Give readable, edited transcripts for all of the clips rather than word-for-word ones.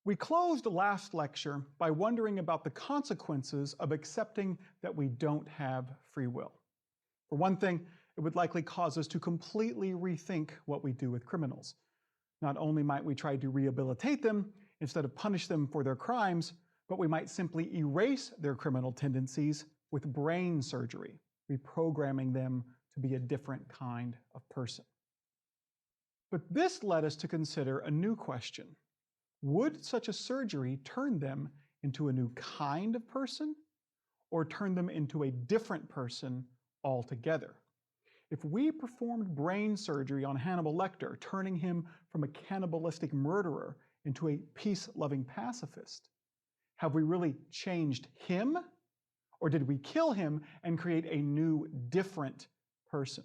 We closed last lecture by wondering about the consequences of accepting that we don't have free will. For one thing, it would likely cause us to completely rethink what we do with criminals. Not only might we try to rehabilitate them instead of punish them for their crimes, but we might simply erase their criminal tendencies with brain surgery, reprogramming them to be a different kind of person. But this led us to consider a new question. Would such a surgery turn them into a new kind of person, or turn them into a different person altogether? If we performed brain surgery on Hannibal Lecter, turning him from a cannibalistic murderer into a peace-loving pacifist, have we really changed him, or did we kill him and create a new, different person?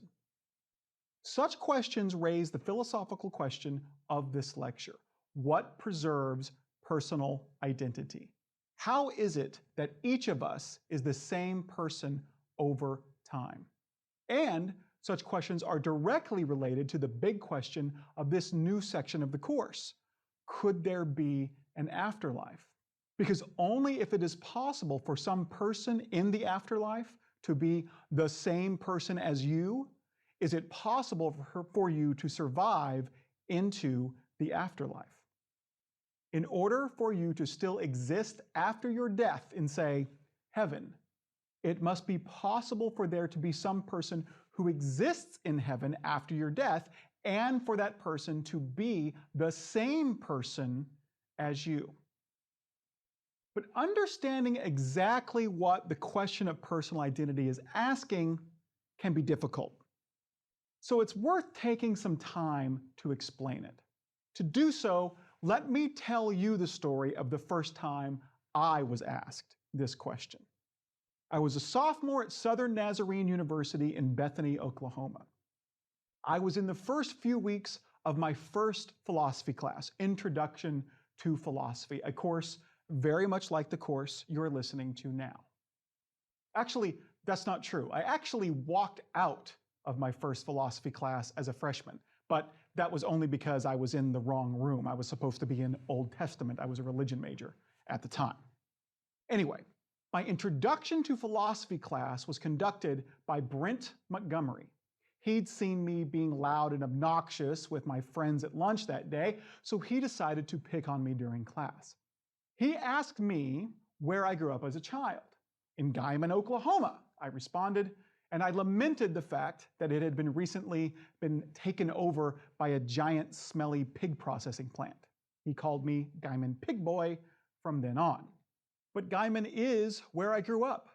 Such questions raise the philosophical question of this lecture. What preserves personal identity? How is it that each of us is the same person over time? And such questions are directly related to the big question of this new section of the course. Could there be an afterlife? Because only if it is possible for some person in the afterlife to be the same person as you, is it possible for you to survive into the afterlife. In order for you to still exist after your death in, say, heaven, it must be possible for there to be some person who exists in heaven after your death, and for that person to be the same person as you. But understanding exactly what the question of personal identity is asking can be difficult. So it's worth taking some time to explain it. To do so, let me tell you the story of the first time I was asked this question. I was a sophomore at Southern Nazarene University in Bethany, Oklahoma. I was in the first few weeks of my first philosophy class, Introduction to Philosophy, a course very much like the course you're listening to now. Actually, that's not true. I actually walked out of my first philosophy class as a freshman, but that was only because I was in the wrong room. I was supposed to be in Old Testament. I was a religion major at the time. Anyway, my Introduction to Philosophy class was conducted by Brent Montgomery. He'd seen me being loud and obnoxious with my friends at lunch that day, so he decided to pick on me during class. He asked me where I grew up as a child. In Guyman, Oklahoma, I responded, and I lamented the fact that it had recently been taken over by a giant, smelly pig processing plant. He called me Guyman Pig Boy from then on. But Guyman is where I grew up.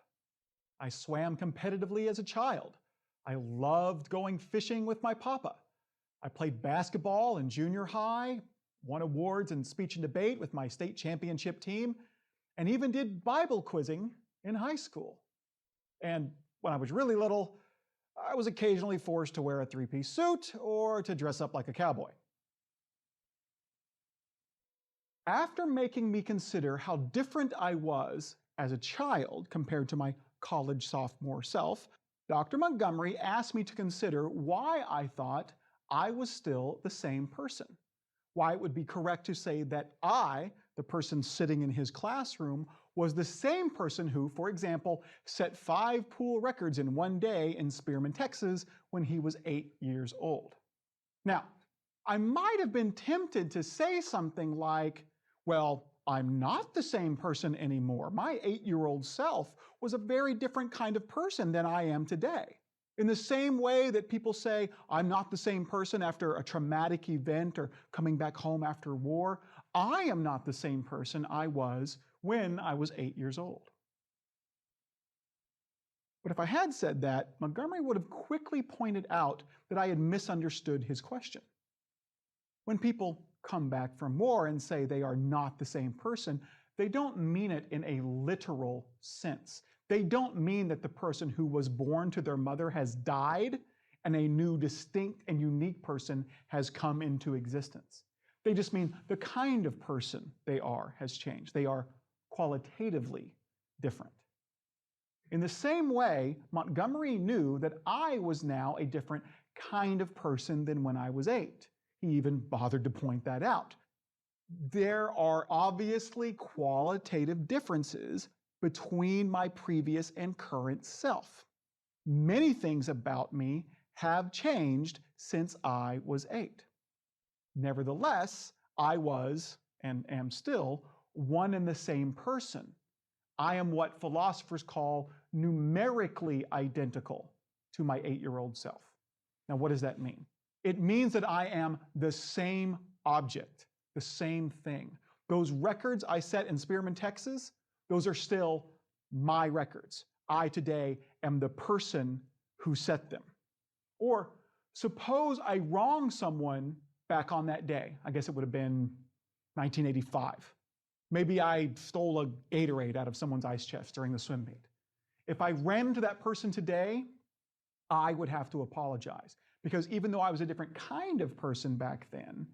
I swam competitively as a child. I loved going fishing with my papa. I played basketball in junior high, won awards in speech and debate with my state championship team, and even did Bible quizzing in high school. And when I was really little, I was occasionally forced to wear a three-piece suit or to dress up like a cowboy. After making me consider how different I was as a child compared to my college sophomore self, Dr. Montgomery asked me to consider why I thought I was still the same person. Why it would be correct to say that I, the person sitting in his classroom, was the same person who, for example, set 5 pool records in one day in Spearman, Texas, when he was 8 years old. Now, I might have been tempted to say something like, well, I'm not the same person anymore. My 8-year-old self was a very different kind of person than I am today. In the same way that people say, I'm not the same person after a traumatic event or coming back home after war, I am not the same person I was when I was 8 years old. But if I had said that, Montgomery would have quickly pointed out that I had misunderstood his question. When people come back from war and say they are not the same person, they don't mean it in a literal sense. They don't mean that the person who was born to their mother has died and a new, distinct and unique person has come into existence. They just mean the kind of person they are has changed. They are qualitatively different. In the same way, Montgomery knew that I was now a different kind of person than when I was 8. He even bothered to point that out. There are obviously qualitative differences between my previous and current self. Many things about me have changed since I was 8. Nevertheless, I was, and am still, one and the same person. I am what philosophers call numerically identical to my 8-year-old self. Now, what does that mean? It means that I am the same object, the same thing. Those records I set in Spearman, Texas, those are still my records. I today am the person who set them. Or suppose I wronged someone back on that day. I guess it would have been 1985. Maybe I stole a Gatorade out of someone's ice chest during the swim meet. If I ran into that person today, I would have to apologize. Because even though I was a different kind of person back then,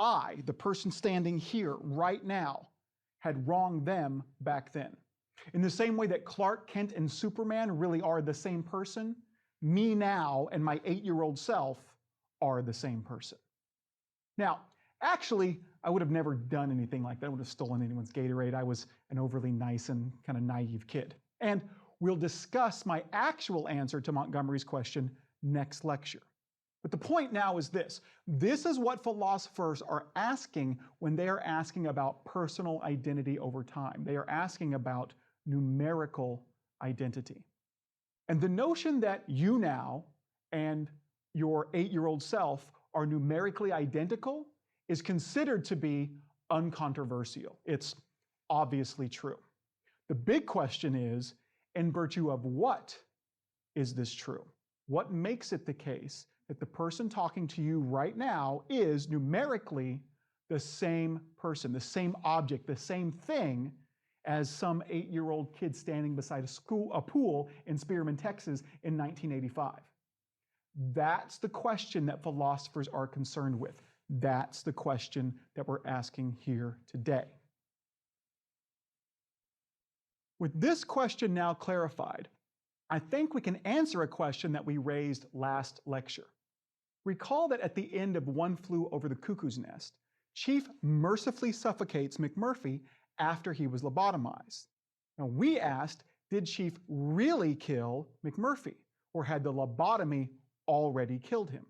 I, the person standing here right now, had wronged them back then. In the same way that Clark Kent and Superman really are the same person, me now and my 8-year-old self are the same person. Now, actually, I would have never done anything like that. I would have stolen anyone's Gatorade. I was an overly nice and kind of naive kid. And we'll discuss my actual answer to Montgomery's question next lecture. But the point now is this. This is what philosophers are asking when they are asking about personal identity over time. They are asking about numerical identity. And the notion that you now and your 8-year-old self are numerically identical is considered to be uncontroversial. It's obviously true. The big question is, in virtue of what is this true? What makes it the case that the person talking to you right now is numerically the same person, the same object, the same thing as some 8-year-old kid standing beside a pool in Spearman, Texas in 1985? That's the question that philosophers are concerned with. That's the question that we're asking here today. With this question now clarified, I think we can answer a question that we raised last lecture. Recall that at the end of One Flew Over the Cuckoo's Nest, Chief mercifully suffocates McMurphy after he was lobotomized. Now, we asked, did Chief really kill McMurphy, or had the lobotomy already killed him?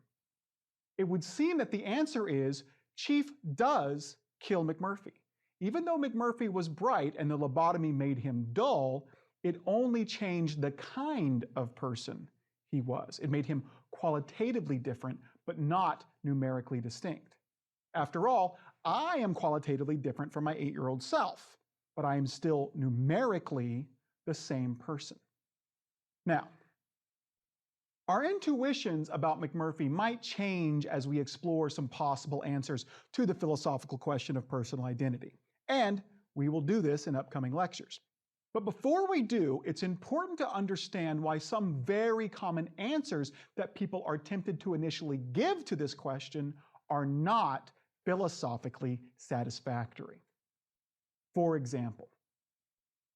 It would seem that the answer is Chief does kill McMurphy. Even though McMurphy was bright and the lobotomy made him dull, it only changed the kind of person he was. It made him qualitatively different, but not numerically distinct. After all, I am qualitatively different from my 8-year-old self, but I am still numerically the same person. Now, our intuitions about McMurphy might change as we explore some possible answers to the philosophical question of personal identity, and we will do this in upcoming lectures. But before we do, it's important to understand why some very common answers that people are tempted to initially give to this question are not philosophically satisfactory. For example,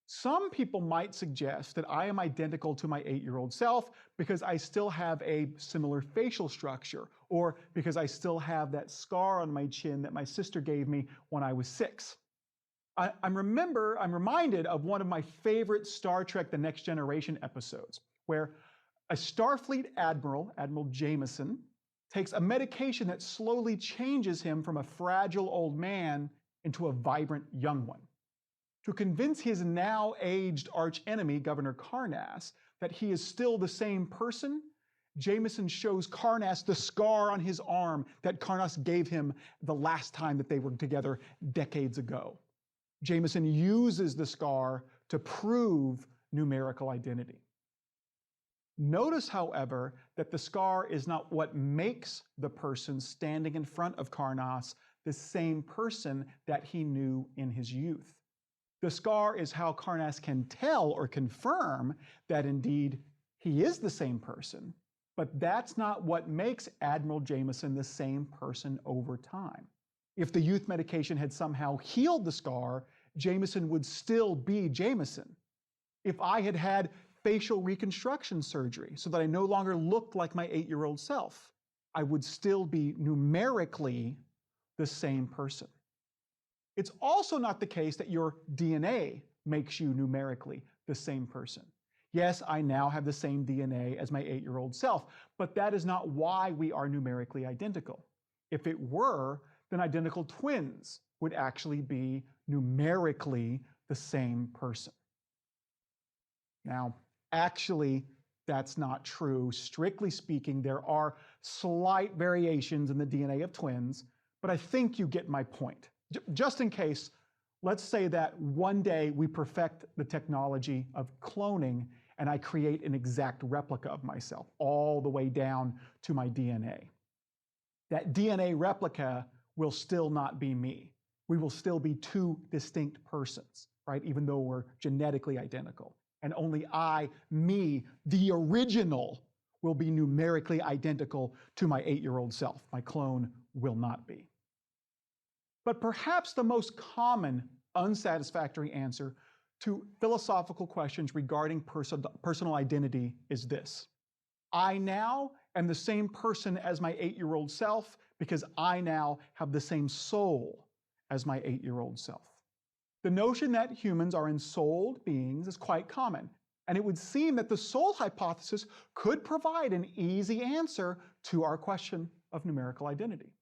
some people might suggest that I am identical to my 8-year-old self because I still have a similar facial structure, or because I still have that scar on my chin that my sister gave me when I was 6. I'm reminded of one of my favorite Star Trek The Next Generation episodes, where a Starfleet admiral, Admiral Jameson, takes a medication that slowly changes him from a fragile old man into a vibrant young one. To convince his now aged archenemy, Governor Karnas, that he is still the same person, Jameson shows Karnas the scar on his arm that Karnas gave him the last time that they were together decades ago. Jameson uses the scar to prove numerical identity. Notice, however, that the scar is not what makes the person standing in front of Karnas the same person that he knew in his youth. The scar is how Karnas can tell or confirm that indeed he is the same person, but that's not what makes Admiral Jameson the same person over time. If the youth medication had somehow healed the scar, Jameson would still be Jameson. If I had had facial reconstruction surgery so that I no longer looked like my 8-year-old self, I would still be numerically the same person. It's also not the case that your DNA makes you numerically the same person. Yes, I now have the same DNA as my 8-year-old self, but that is not why we are numerically identical. If it were, then identical twins would actually be numerically the same person. Now, actually, that's not true. Strictly speaking, there are slight variations in the DNA of twins, but I think you get my point. Just in case, let's say that one day we perfect the technology of cloning and I create an exact replica of myself all the way down to my DNA. That DNA replica will still not be me. We will still be two distinct persons, right? Even though we're genetically identical. And only I, me, the original, will be numerically identical to my 8-year-old self. My clone will not be. But perhaps the most common unsatisfactory answer to philosophical questions regarding personal identity is this: I now am the same person as my 8-year-old self because I now have the same soul as my 8-year-old self. The notion that humans are ensouled beings is quite common, and it would seem that the soul hypothesis could provide an easy answer to our question of numerical identity.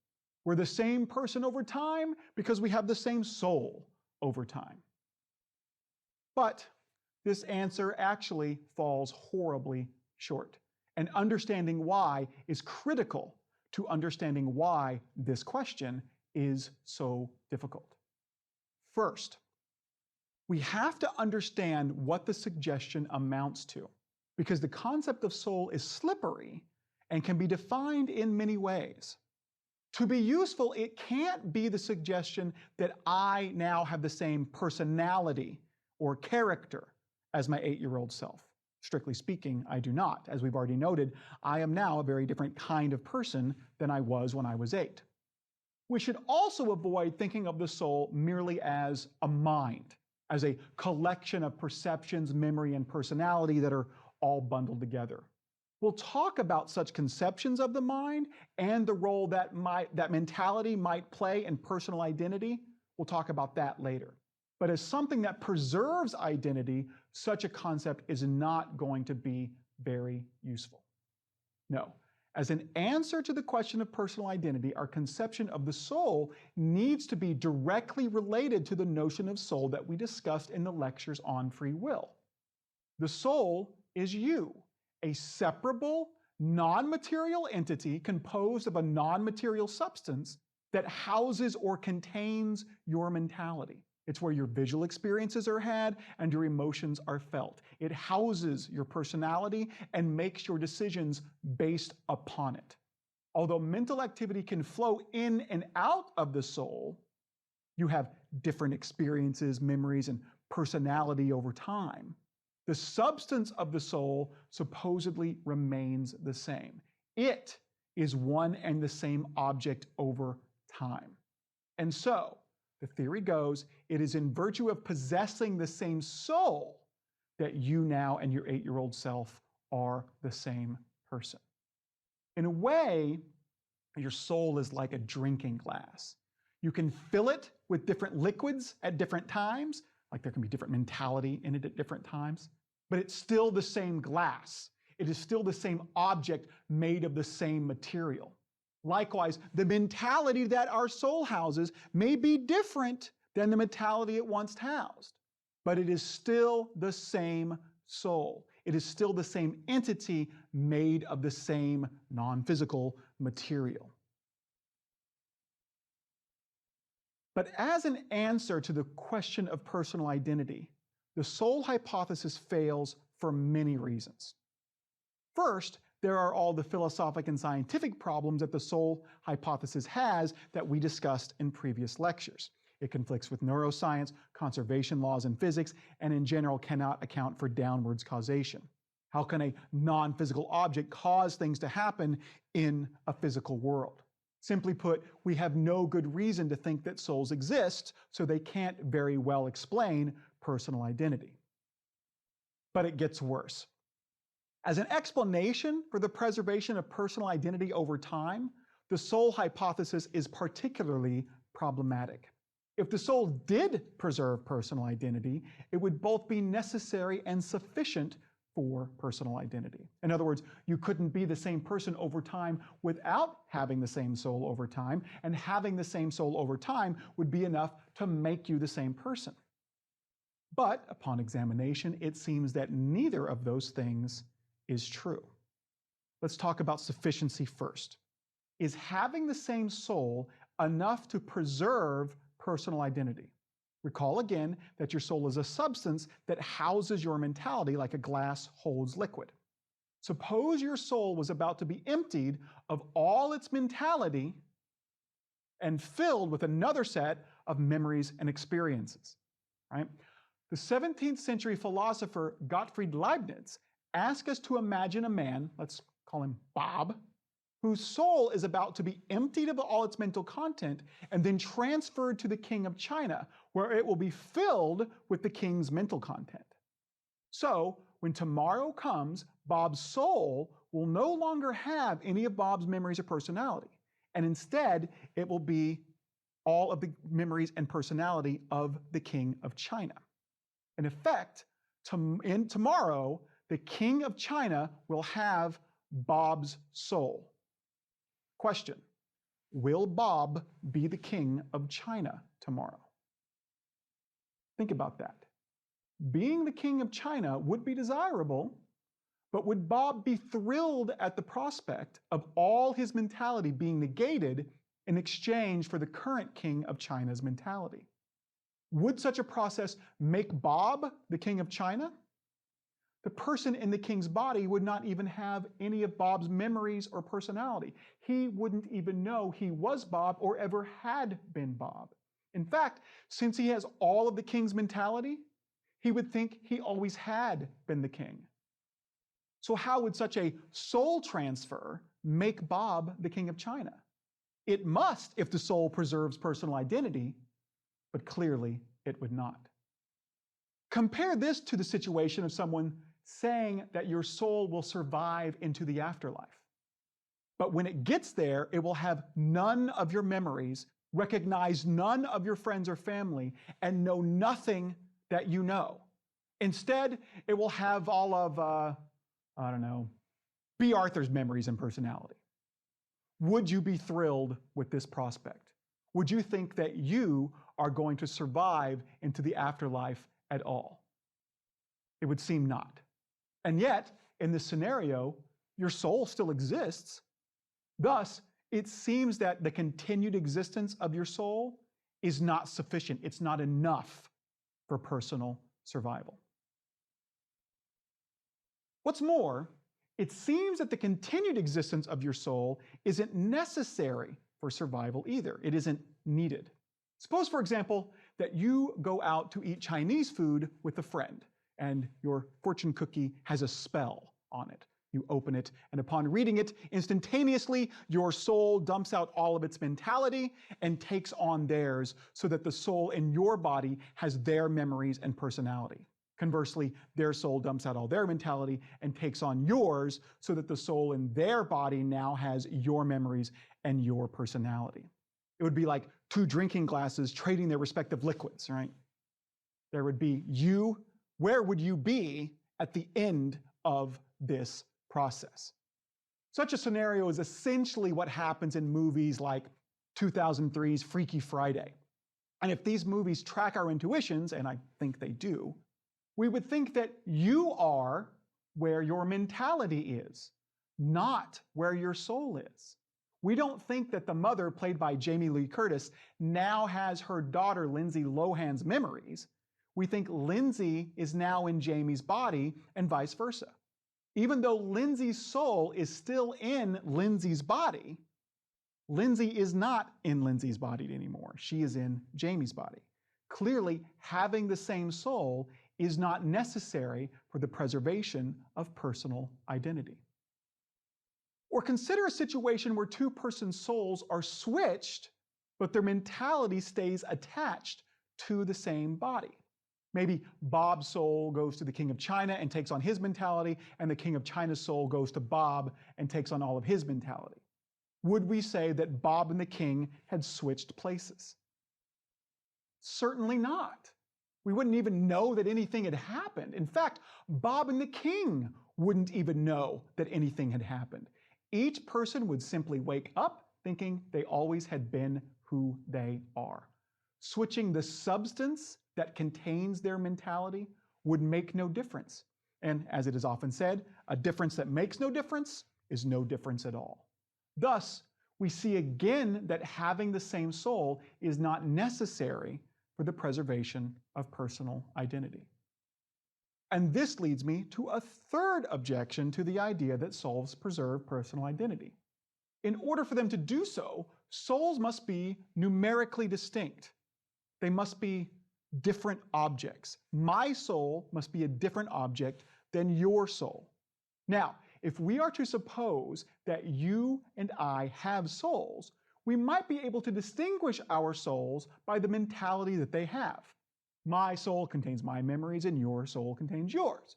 We're the same person over time because we have the same soul over time. But this answer actually falls horribly short, and understanding why is critical to understanding why this question is so difficult. First, we have to understand what the suggestion amounts to, because the concept of soul is slippery and can be defined in many ways. To be useful, it can't be the suggestion that I now have the same personality or character as my 8-year-old self. Strictly speaking, I do not. As we've already noted, I am now a very different kind of person than I was when I was 8. We should also avoid thinking of the soul merely as a mind, as a collection of perceptions, memory, and personality that are all bundled together. We'll talk about such conceptions of the mind and the role that mentality might play in personal identity. We'll talk about that later. But as something that preserves identity, such a concept is not going to be very useful. No. As an answer to the question of personal identity, our conception of the soul needs to be directly related to the notion of soul that we discussed in the lectures on free will. The soul is you, a separable, non-material entity composed of a non-material substance that houses or contains your mentality. It's where your visual experiences are had and your emotions are felt. It houses your personality and makes your decisions based upon it. Although mental activity can flow in and out of the soul, you have different experiences, memories, and personality over time. The substance of the soul supposedly remains the same. It is one and the same object over time. And so, the theory goes, it is in virtue of possessing the same soul that you now and your 8-year-old self are the same person. In a way, your soul is like a drinking glass. You can fill it with different liquids at different times, like there can be different mentality in it at different times, but it's still the same glass. It is still the same object made of the same material. Likewise, the mentality that our soul houses may be different than the mentality it once housed, but it is still the same soul. It is still the same entity made of the same non-physical material. But as an answer to the question of personal identity, the soul hypothesis fails for many reasons. First, there are all the philosophic and scientific problems that the soul hypothesis has that we discussed in previous lectures. It conflicts with neuroscience, conservation laws, and physics, and in general cannot account for downwards causation. How can a non-physical object cause things to happen in a physical world? Simply put, we have no good reason to think that souls exist, so they can't very well explain personal identity. But it gets worse. As an explanation for the preservation of personal identity over time, the soul hypothesis is particularly problematic. If the soul did preserve personal identity, it would both be necessary and sufficient for personal identity. In other words, you couldn't be the same person over time without having the same soul over time, and having the same soul over time would be enough to make you the same person. But upon examination, it seems that neither of those things is true. Let's talk about sufficiency first. Is having the same soul enough to preserve personal identity? Recall again that your soul is a substance that houses your mentality like a glass holds liquid. Suppose your soul was about to be emptied of all its mentality and filled with another set of memories and experiences, right? The 17th century philosopher Gottfried Leibniz asked us to imagine a man, let's call him Bob, whose soul is about to be emptied of all its mental content and then transferred to the king of China, where it will be filled with the king's mental content. So, when tomorrow comes, Bob's soul will no longer have any of Bob's memories or personality, and instead it will be all of the memories and personality of the king of China. In effect, tomorrow, the king of China will have Bob's soul. Question: will Bob be the king of China tomorrow? Think about that. Being the king of China would be desirable, but would Bob be thrilled at the prospect of all his mentality being negated in exchange for the current king of China's mentality? Would such a process make Bob the king of China? The person in the king's body would not even have any of Bob's memories or personality. He wouldn't even know he was Bob or ever had been Bob. In fact, since he has all of the king's mentality, he would think he always had been the king. So how would such a soul transfer make Bob the king of China? It must if the soul preserves personal identity, but clearly it would not. Compare this to the situation of someone saying that your soul will survive into the afterlife. But when it gets there, it will have none of your memories, recognize none of your friends or family, and know nothing that you know. Instead, it will have all of, B. Arthur's memories and personality. Would you be thrilled with this prospect? Would you think that you are going to survive into the afterlife at all? It would seem not. And yet, in this scenario, your soul still exists. Thus, it seems that the continued existence of your soul is not sufficient. It's not enough for personal survival. What's more, it seems that the continued existence of your soul isn't necessary for survival either. It isn't needed. Suppose, for example, that you go out to eat Chinese food with a friend, and your fortune cookie has a spell on it. You open it, and upon reading it, instantaneously, your soul dumps out all of its mentality and takes on theirs, so that the soul in your body has their memories and personality. Conversely, their soul dumps out all their mentality and takes on yours, so that the soul in their body now has your memories and your personality. It would be like two drinking glasses trading their respective liquids, right? There would be you. Where would you be at the end of this process? Such a scenario is essentially what happens in movies like 2003's Freaky Friday. And if these movies track our intuitions, and I think they do, we would think that you are where your mentality is, not where your soul is. We don't think that the mother, played by Jamie Lee Curtis, now has her daughter Lindsay Lohan's memories. We think Lindsay is now in Jamie's body and vice versa. Even though Lindsay's soul is still in Lindsay's body, Lindsay is not in Lindsay's body anymore. She is in Jamie's body. Clearly, having the same soul is not necessary for the preservation of personal identity. Or consider a situation where two persons' souls are switched, but their mentality stays attached to the same body. Maybe Bob's soul goes to the king of China and takes on his mentality, and the king of China's soul goes to Bob and takes on all of his mentality. Would we say that Bob and the king had switched places? Certainly not. We wouldn't even know that anything had happened. In fact, Bob and the King wouldn't even know that anything had happened. Each person would simply wake up thinking they always had been who they are. Switching the substance that contains their mentality would make no difference. And as it is often said, a difference that makes no difference is no difference at all. Thus, we see again that having the same soul is not necessary for the preservation of personal identity. And this leads me to a third objection to the idea that souls preserve personal identity. In order for them to do so, souls must be numerically distinct. They must be different objects. My soul must be a different object than your soul. Now, if we are to suppose that you and I have souls, we might be able to distinguish our souls by the mentality that they have. My soul contains my memories and your soul contains yours.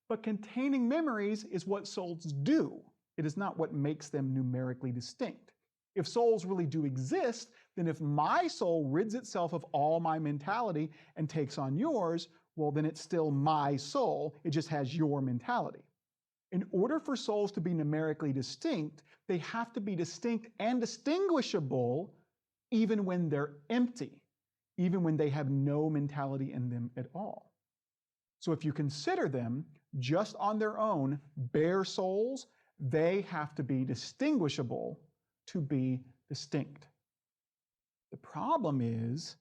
But containing memories is what souls do. It is not what makes them numerically distinct. If souls really do exist, then if my soul rids itself of all my mentality and takes on yours, well, then it's still my soul. It just has your mentality. In order for souls to be numerically distinct, they have to be distinct and distinguishable even when they're empty, even when they have no mentality in them at all. So if you consider them just on their own, bare souls, they have to be distinguishable to be distinct. The problem is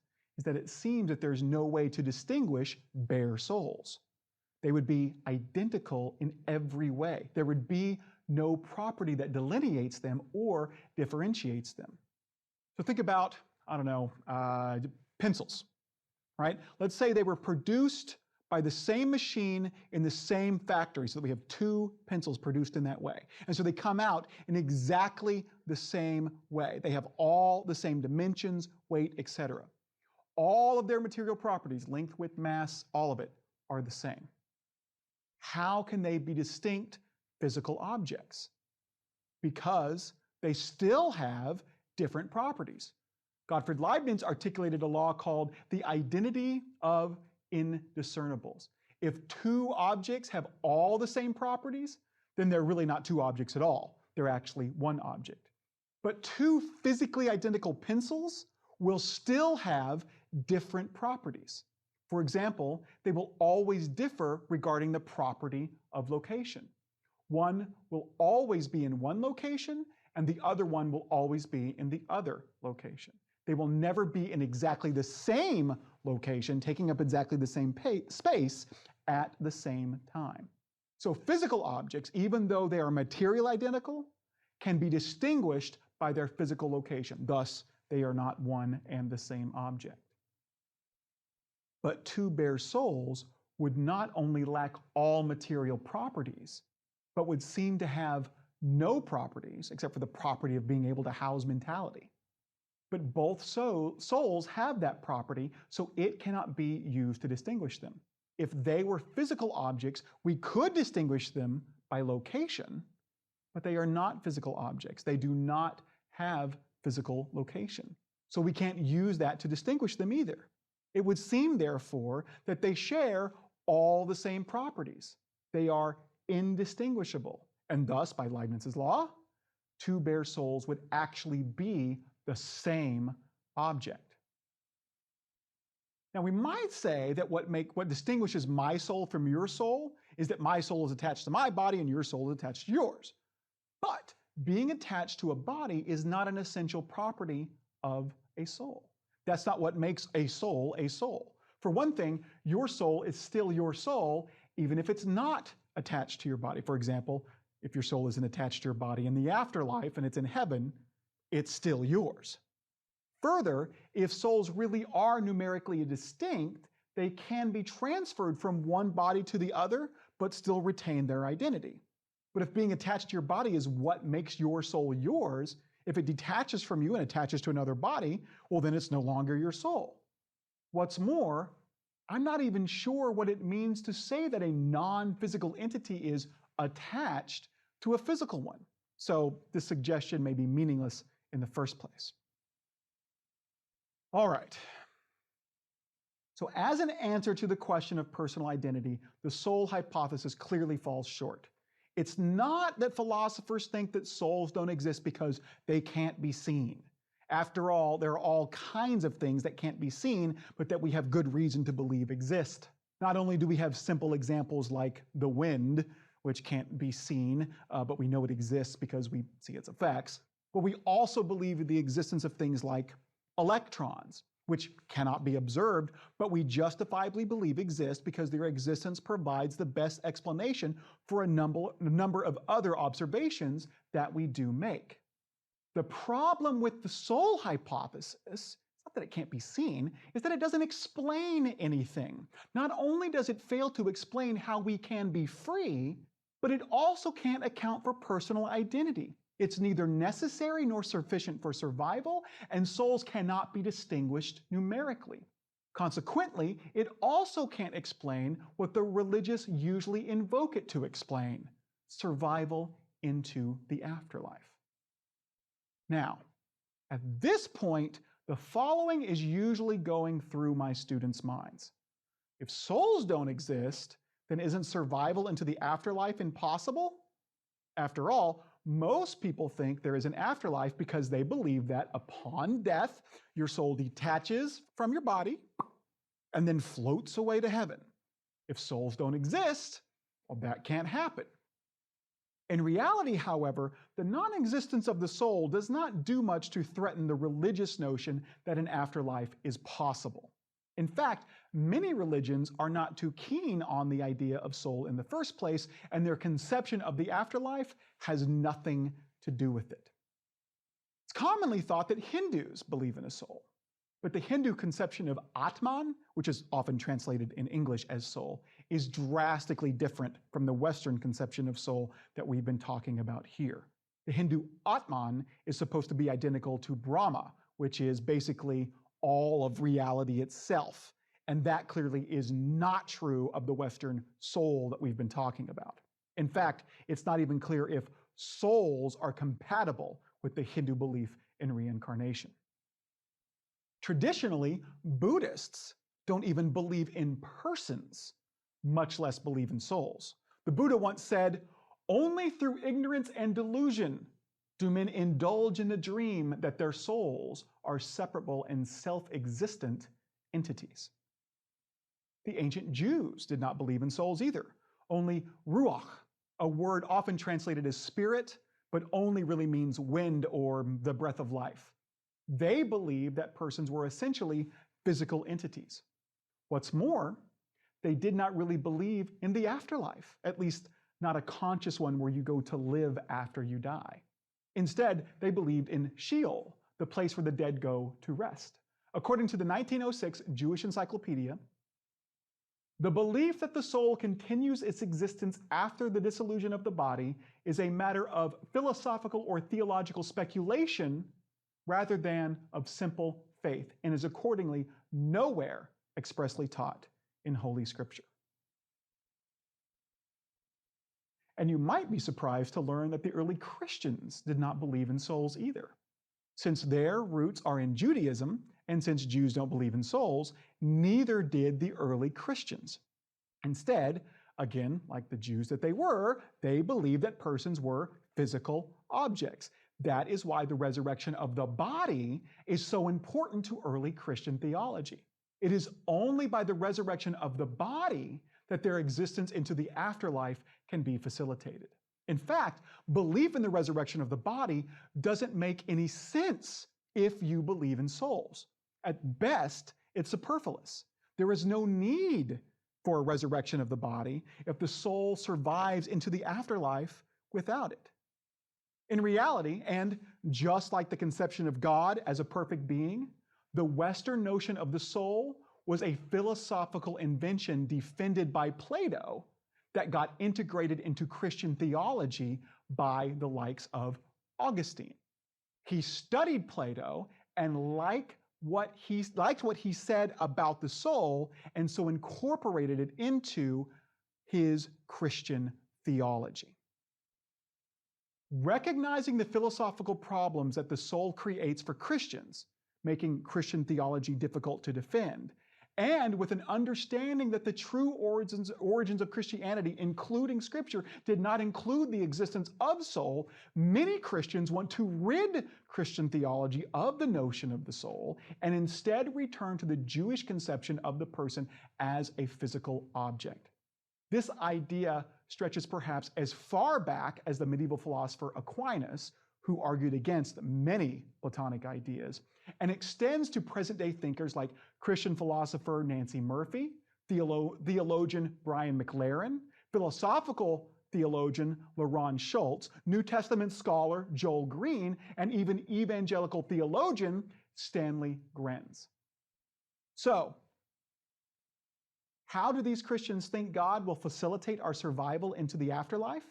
that it seems that there's no way to distinguish bare souls. They would be identical in every way. There would be no property that delineates them or differentiates them. So think about, pencils, right? Let's say they were produced by the same machine in the same factory, so that we have two pencils produced in that way. And so they come out in exactly the same way. They have all the same dimensions, weight, etc. All of their material properties, length, width, mass, all of it, are the same. How can they be distinct physical objects? Because they still have different properties. Gottfried Leibniz articulated a law called the identity of indiscernibles. If two objects have all the same properties, then they're really not two objects at all. They're actually one object. But two physically identical pencils will still have different properties. For example, they will always differ regarding the property of location. One will always be in one location, and the other one will always be in the other location. They will never be in exactly the same location, taking up exactly the same space at the same time. So physical objects, even though they are material identical, can be distinguished by their physical location. Thus, they are not one and the same object. But two bare souls would not only lack all material properties, but would seem to have no properties except for the property of being able to house mentality. But both souls have that property, so it cannot be used to distinguish them. If they were physical objects, we could distinguish them by location, but they are not physical objects. They do not have physical location. So we can't use that to distinguish them either. It would seem, therefore, that they share all the same properties. They are indistinguishable. And thus, by Leibniz's law, two bare souls would actually be the same object. Now, we might say that what distinguishes my soul from your soul is that my soul is attached to my body and your soul is attached to yours. But being attached to a body is not an essential property of a soul. That's not what makes a soul a soul. For one thing, your soul is still your soul, even if it's not attached to your body. For example, if your soul isn't attached to your body in the afterlife and it's in heaven, it's still yours. Further, if souls really are numerically distinct, they can be transferred from one body to the other, but still retain their identity. But if being attached to your body is what makes your soul yours, if it detaches from you and attaches to another body, well, then it's no longer your soul. What's more, I'm not even sure what it means to say that a non-physical entity is attached to a physical one. So this suggestion may be meaningless in the first place. All right. So as an answer to the question of personal identity, the soul hypothesis clearly falls short. It's not that philosophers think that souls don't exist because they can't be seen. After all, there are all kinds of things that can't be seen, but that we have good reason to believe exist. Not only do we have simple examples like the wind, which can't be seen, but we know it exists because we see its effects, but we also believe in the existence of things like electrons, which cannot be observed, but we justifiably believe exist because their existence provides the best explanation for a number of other observations that we do make. The problem with the soul hypothesis, it's not that it can't be seen, is that it doesn't explain anything. Not only does it fail to explain how we can be free, but it also can't account for personal identity. It's neither necessary nor sufficient for survival, and souls cannot be distinguished numerically. Consequently, it also can't explain what the religious usually invoke it to explain: survival into the afterlife. Now, at this point, the following is usually going through my students' minds. If souls don't exist, then isn't survival into the afterlife impossible? After all, most people think there is an afterlife because they believe that upon death, your soul detaches from your body and then floats away to heaven. If souls don't exist, well, that can't happen. In reality, however, the non-existence of the soul does not do much to threaten the religious notion that an afterlife is possible. In fact, many religions are not too keen on the idea of soul in the first place, and their conception of the afterlife has nothing to do with it. It's commonly thought that Hindus believe in a soul, but the Hindu conception of Atman, which is often translated in English as soul, is drastically different from the Western conception of soul that we've been talking about here. The Hindu Atman is supposed to be identical to Brahma, which is basically all of reality itself. And that clearly is not true of the Western soul that we've been talking about. In fact, it's not even clear if souls are compatible with the Hindu belief in reincarnation. Traditionally, Buddhists don't even believe in persons, much less believe in souls. The Buddha once said, "Only through ignorance and delusion do men indulge in the dream that their souls are separable and self-existent entities." The ancient Jews did not believe in souls either. Only ruach, a word often translated as spirit, but only really means wind or the breath of life. They believed that persons were essentially physical entities. What's more, they did not really believe in the afterlife, at least not a conscious one where you go to live after you die. Instead, they believed in Sheol, the place where the dead go to rest. According to the 1906 Jewish Encyclopedia, the belief that the soul continues its existence after the dissolution of the body is a matter of philosophical or theological speculation rather than of simple faith, and is accordingly nowhere expressly taught in Holy Scripture. And you might be surprised to learn that the early Christians did not believe in souls either. Since their roots are in Judaism, and since Jews don't believe in souls, neither did the early Christians. Instead, again, like the Jews that they were, they believed that persons were physical objects. That is why the resurrection of the body is so important to early Christian theology. It is only by the resurrection of the body that their existence into the afterlife can be facilitated. In fact, belief in the resurrection of the body doesn't make any sense if you believe in souls. At best, it's superfluous. There is no need for a resurrection of the body if the soul survives into the afterlife without it. In reality, and just like the conception of God as a perfect being, the Western notion of the soul was a philosophical invention defended by Plato that got integrated into Christian theology by the likes of Augustine. He studied Plato and liked what he said about the soul, and so incorporated it into his Christian theology. Recognizing the philosophical problems that the soul creates for Christians, making Christian theology difficult to defend, And with an understanding that the true origins of Christianity, including Scripture, did not include the existence of soul, many Christians want to rid Christian theology of the notion of the soul and instead return to the Jewish conception of the person as a physical object. This idea stretches perhaps as far back as the medieval philosopher Aquinas, who argued against many Platonic ideas, and extends to present-day thinkers like Christian philosopher Nancy Murphy, theologian Brian McLaren, philosophical theologian LaRon Schultz, New Testament scholar Joel Green, and even evangelical theologian Stanley Grenz. So, how do these Christians think God will facilitate our survival into the afterlife?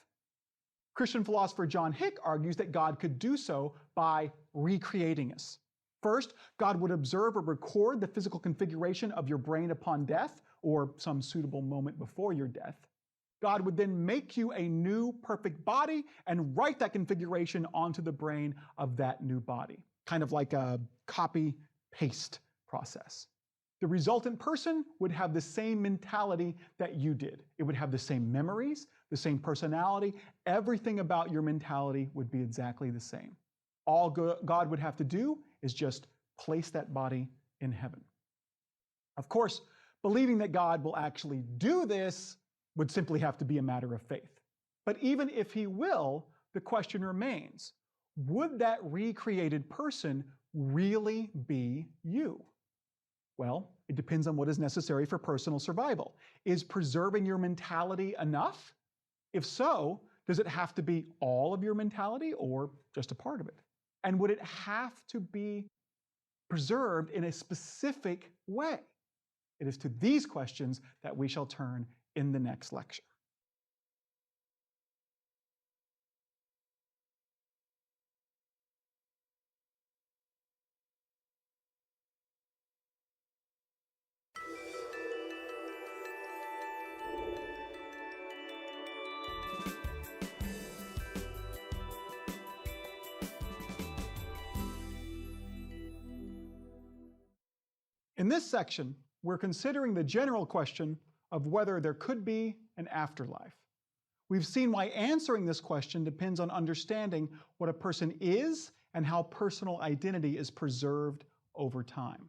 Christian philosopher John Hick argues that God could do so by recreating us. First, God would observe or record the physical configuration of your brain upon death, or some suitable moment before your death. God would then make you a new perfect body and write that configuration onto the brain of that new body, kind of like a copy-paste process. The resultant person would have the same mentality that you did. It would have the same memories, the same personality. Everything about your mentality would be exactly the same. All God would have to do is just place that body in heaven. Of course, believing that God will actually do this would simply have to be a matter of faith. But even if he will, the question remains, would that recreated person really be you? Well, it depends on what is necessary for personal survival. Is preserving your mentality enough? If so, does it have to be all of your mentality or just a part of it? And would it have to be preserved in a specific way? It is to these questions that we shall turn in the next lecture. In this section, we're considering the general question of whether there could be an afterlife. We've seen why answering this question depends on understanding what a person is and how personal identity is preserved over time.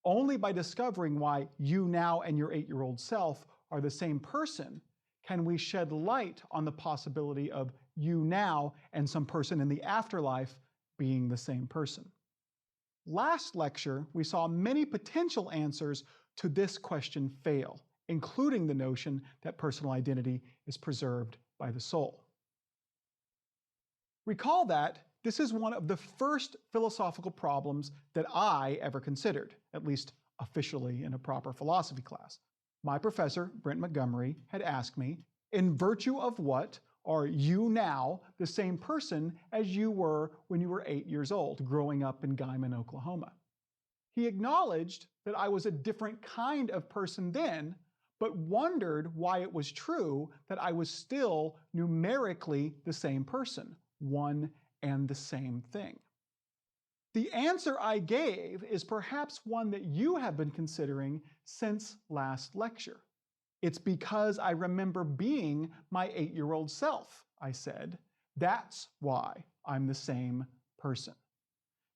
Only by discovering why you now and your 8-year-old self are the same person can we shed light on the possibility of you now and some person in the afterlife being the same person. Last lecture, we saw many potential answers to this question fail, including the notion that personal identity is preserved by the soul. Recall that this is one of the first philosophical problems that I ever considered, at least officially in a proper philosophy class. My professor, Brent Montgomery, had asked me, in virtue of what are you now the same person as you were when you were 8 years old, growing up in Guyman, Oklahoma? He acknowledged that I was a different kind of person then, but wondered why it was true that I was still numerically the same person, one and the same thing. The answer I gave is perhaps one that you have been considering since last lecture. It's because I remember being my 8-year-old self, I said. That's why I'm the same person.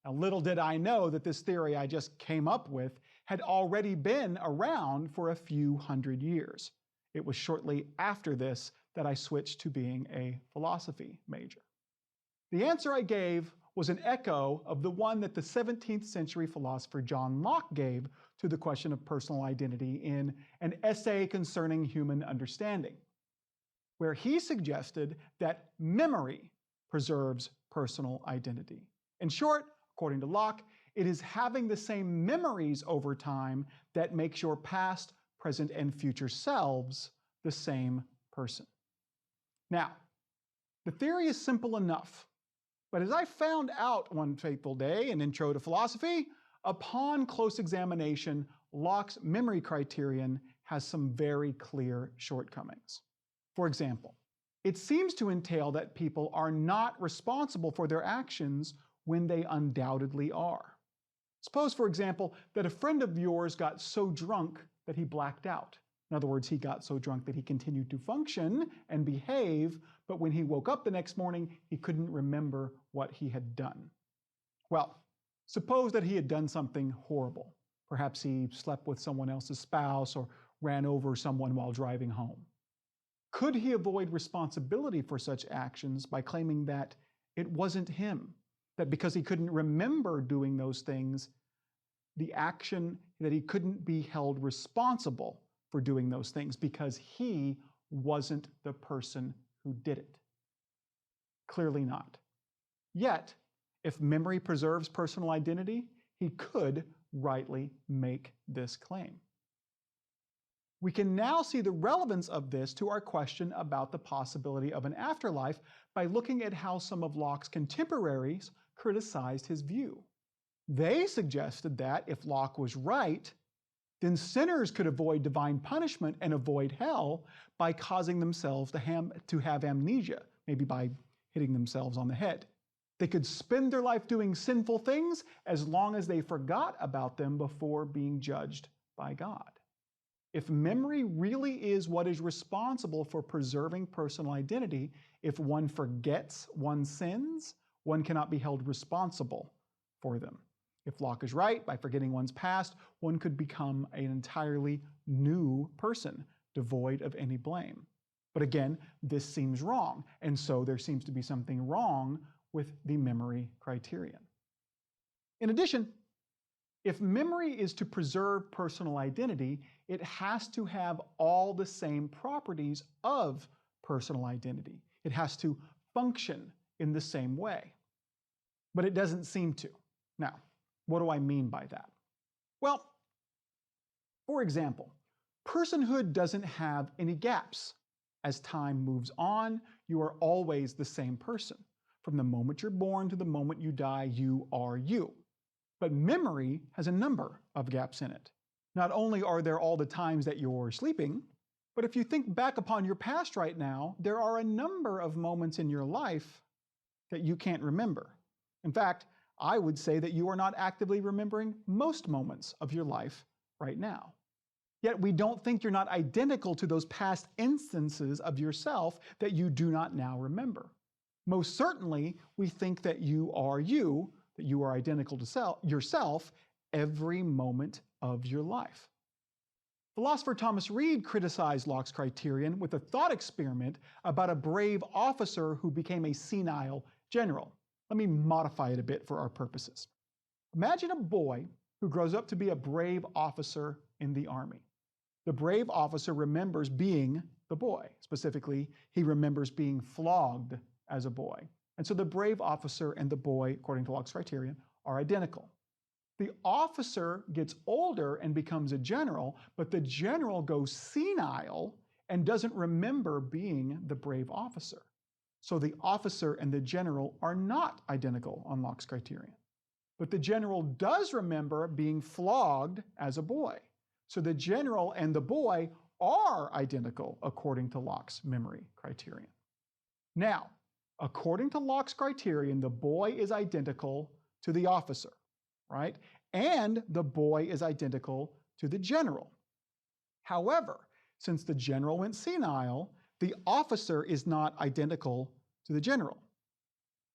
Now, little did I know that this theory I just came up with had already been around for a few hundred years. It was shortly after this that I switched to being a philosophy major. The answer I gave was an echo of the one that the 17th century philosopher John Locke gave to the question of personal identity in an essay concerning human understanding, where he suggested that memory preserves personal identity. In short, according to Locke, it is having the same memories over time that makes your past, present, and future selves the same person. Now, the theory is simple enough, but as I found out one fateful day in Intro to Philosophy, upon close examination, Locke's memory criterion has some very clear shortcomings. For example, it seems to entail that people are not responsible for their actions when they undoubtedly are. Suppose, for example, that a friend of yours got so drunk that he blacked out. In other words, he got so drunk that he continued to function and behave, but when he woke up the next morning, he couldn't remember what he had done. Well, suppose that he had done something horrible. Perhaps he slept with someone else's spouse or ran over someone while driving home. Could he avoid responsibility for such actions by claiming that it wasn't him, that because he couldn't remember doing those things, the action, that he couldn't be held responsible for doing those things because he wasn't the person who did it? Clearly not. Yet, if memory preserves personal identity, he could rightly make this claim. We can now see the relevance of this to our question about the possibility of an afterlife by looking at how some of Locke's contemporaries criticized his view. They suggested that if Locke was right, then sinners could avoid divine punishment and avoid hell by causing themselves to have amnesia, maybe by hitting themselves on the head. They could spend their life doing sinful things as long as they forgot about them before being judged by God. If memory really is what is responsible for preserving personal identity, if one forgets one's sins, one cannot be held responsible for them. If Locke is right, by forgetting one's past, one could become an entirely new person, devoid of any blame. But again, this seems wrong, and so there seems to be something wrong with the memory criterion. In addition, if memory is to preserve personal identity, it has to have all the same properties of personal identity. It has to function in the same way. But it doesn't seem to. Now, what do I mean by that? Well, for example, personhood doesn't have any gaps. As time moves on, you are always the same person. From the moment you're born to the moment you die, you are you. But memory has a number of gaps in it. Not only are there all the times that you're sleeping, but if you think back upon your past right now, there are a number of moments in your life that you can't remember. In fact, I would say that you are not actively remembering most moments of your life right now. Yet we don't think you're not identical to those past instances of yourself that you do not now remember. Most certainly, we think that you are you, that you are identical to yourself every moment of your life. Philosopher Thomas Reid criticized Locke's criterion with a thought experiment about a brave officer who became a senile general. Let me modify it a bit for our purposes. Imagine a boy who grows up to be a brave officer in the army. The brave officer remembers being the boy. Specifically, he remembers being flogged as a boy. And so the brave officer and the boy, according to Locke's criterion, are identical. The officer gets older and becomes a general, but the general goes senile and doesn't remember being the brave officer. So the officer and the general are not identical on Locke's criterion. But the general does remember being flogged as a boy. So the general and the boy are identical according to Locke's memory criterion. Now, according to Locke's criterion, the boy is identical to the officer, right? And the boy is identical to the general. However, since the general went senile, the officer is not identical to the general.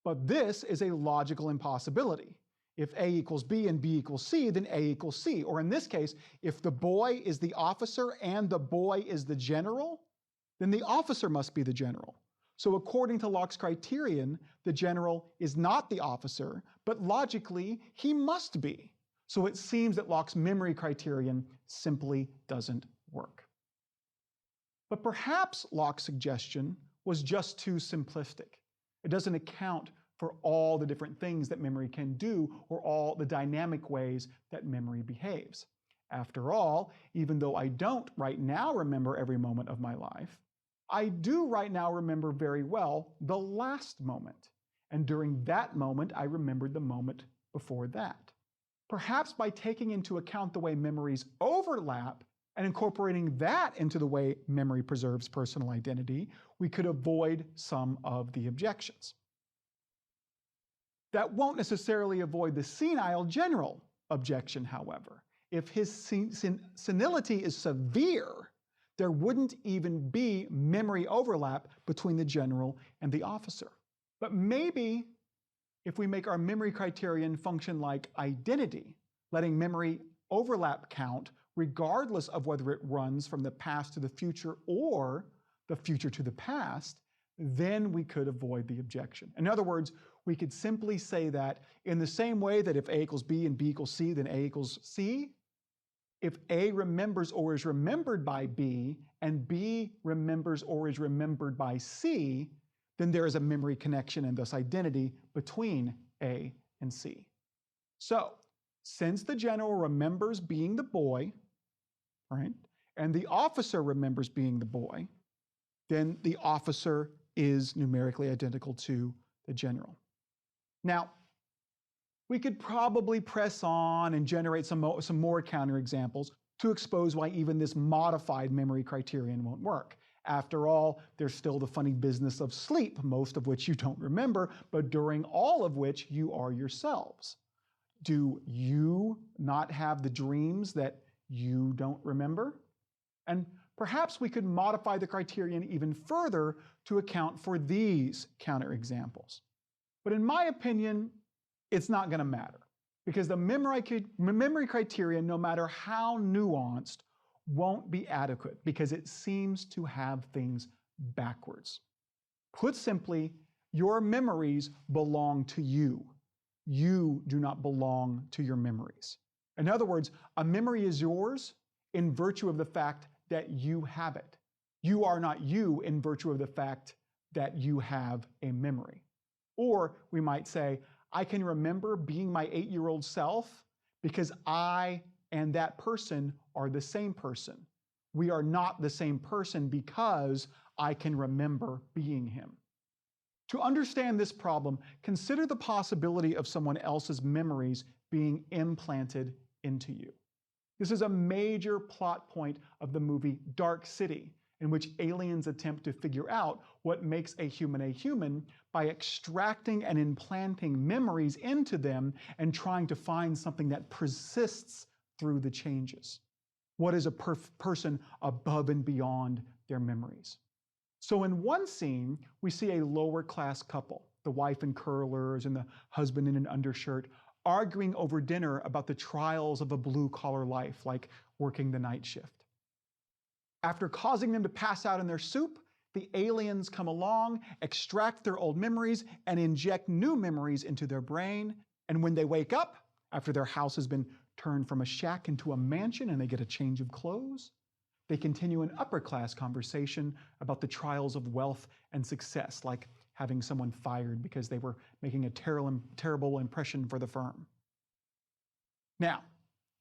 But this is a logical impossibility. If A equals B and B equals C, then A equals C. Or in this case, if the boy is the officer and the boy is the general, then the officer must be the general. So according to Locke's criterion, the general is not the officer, but logically, he must be. So it seems that Locke's memory criterion simply doesn't work. But perhaps Locke's suggestion was just too simplistic. It doesn't account for all the different things that memory can do or all the dynamic ways that memory behaves. After all, even though I don't right now remember every moment of my life, I do right now remember very well the last moment. And during that moment, I remembered the moment before that. Perhaps by taking into account the way memories overlap and incorporating that into the way memory preserves personal identity, we could avoid some of the objections. That won't necessarily avoid the senile general, objection, however. If his senility is severe, there wouldn't even be memory overlap between the general and the officer. But maybe if we make our memory criterion function like identity, letting memory overlap count regardless of whether it runs from the past to the future or the future to the past, then we could avoid the objection. In other words, we could simply say that in the same way that if A equals B and B equals C, then A equals C, if A remembers or is remembered by B and B remembers or is remembered by C, then there is a memory connection and thus identity between A and C. So, since the general remembers being the boy, right, and the officer remembers being the boy, then the officer is numerically identical to the general. Now, we could probably press on and generate some more counterexamples to expose why even this modified memory criterion won't work. After all, there's still the funny business of sleep, most of which you don't remember, but during all of which you are yourselves. Do you not have the dreams that you don't remember? And perhaps we could modify the criterion even further to account for these counterexamples. But in my opinion, it's not going to matter, because the memory criterion, no matter how nuanced, won't be adequate because it seems to have things backwards. Put simply, your memories belong to you. You do not belong to your memories. In other words, a memory is yours in virtue of the fact that you have it. You are not you in virtue of the fact that you have a memory. Or we might say, I can remember being my 8-year-old self because I and that person are the same person. We are not the same person because I can remember being him. To understand this problem, consider the possibility of someone else's memories being implanted into you. This is a major plot point of the movie Dark City, in which aliens attempt to figure out what makes a human by extracting and implanting memories into them and trying to find something that persists through the changes. What is a person above and beyond their memories? So in one scene, we see a lower class couple, the wife in curlers and the husband in an undershirt, arguing over dinner about the trials of a blue-collar life, like working the night shift. After causing them to pass out in their soup, the aliens come along, extract their old memories, and inject new memories into their brain. And when they wake up, after their house has been turned from a shack into a mansion and they get a change of clothes, they continue an upper-class conversation about the trials of wealth and success, like having someone fired because they were making a terrible impression for the firm. Now,